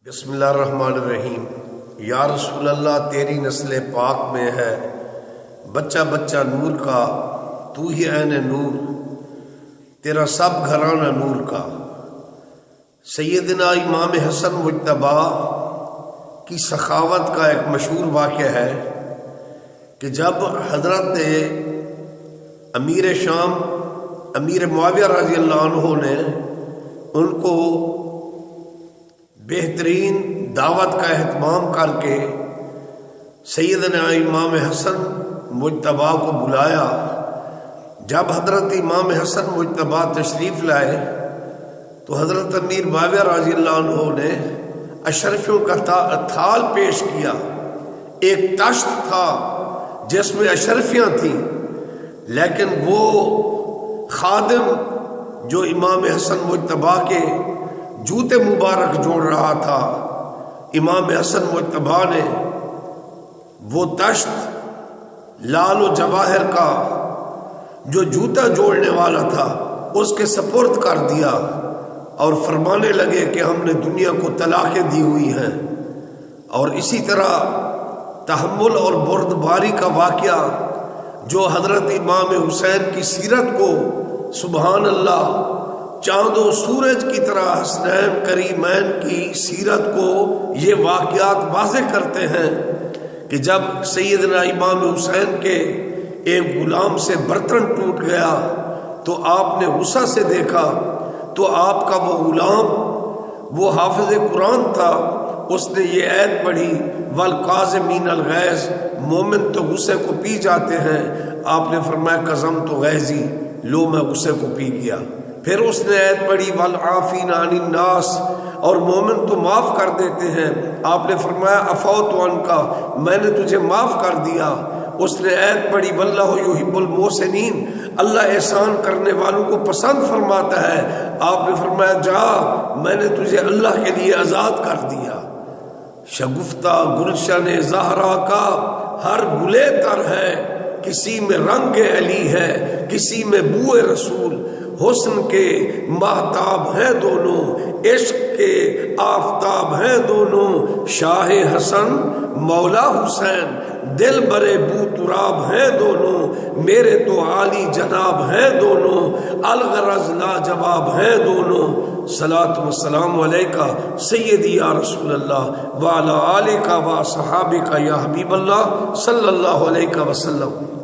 بسم اللہ الرحمن الرحیم۔ یا رسول اللہ تیری نسل پاک میں ہے بچہ بچہ نور کا، تو ہی عین نور، تیرا سب گھرانہ نور کا۔ سیدنا امام حسن مجتبی کی سخاوت کا ایک مشہور واقعہ ہے کہ جب حضرت امیر شام امیر معاویہ رضی اللہ عنہ نے ان کو بہترین دعوت کا اہتمام کر کے سیدنا امام حسن مجتبی کو بلایا، جب حضرت امام حسن مجتبی تشریف لائے تو حضرت امیر معاویہ رضی اللہ عنہ نے اشرفیوں کا تھال پیش کیا۔ ایک تشت تھا جس میں اشرفیاں تھیں، لیکن وہ خادم جو امام حسن مجتبی کے جوتے مبارک جوڑ رہا تھا، امام حسن مجتبی نے وہ تشت لال و جواہر کا جو جوتا جوڑنے والا تھا اس کے سپرد کر دیا اور فرمانے لگے کہ ہم نے دنیا کو طلاقیں دی ہوئی ہیں۔ اور اسی طرح تحمل اور بردباری کا واقعہ جو حضرت امام حسین کی سیرت کو سبحان اللہ چاند و سورج کی طرح حسنین کریمین کی سیرت کو یہ واقعات واضح کرتے ہیں کہ جب سیدنا امام حسین کے ایک غلام سے برتن ٹوٹ گیا تو آپ نے غصہ سے دیکھا تو آپ کا وہ غلام وہ حافظ قرآن تھا، اس نے یہ آیت پڑھی والقاظمین الغیظ، مومن تو غصے کو پی جاتے ہیں۔ آپ نے فرمایا قزمت غیظی، لو میں غصے کو پی گیا۔ پھر اس نے آیت پڑھی والعافین عن الناس، اور مومن تو معاف کر دیتے ہیں۔ آپ نے فرمایا عفوت عنک، میں نے تجھے معاف کر دیا۔ اس نے آیت پڑھی واللہ یحب المحسنین، اللہ احسان کرنے والوں کو پسند فرماتا ہے۔ آپ نے فرمایا جا، میں نے تجھے اللہ کے لیے آزاد کر دیا۔ شگفتہ گلشن زہرا کا ہر گلے تر ہے، کسی میں رنگ علی ہے کسی میں بوئے رسول، حسن کے ماہتاب ہیں دونوں، عشق کے آفتاب ہیں دونوں، شاہ حسن مولا حسین دل برے بو تراب ہیں دونوں، میرے تو عالی جناب ہیں دونوں، الغرض لاجواب ہیں دونوں۔ صلاۃ و السلام علیکہ سیدی یا رسول اللہ وعلی آلکہ و اصحابکہ یا حبیب اللہ صلی اللہ علیہ وسلم۔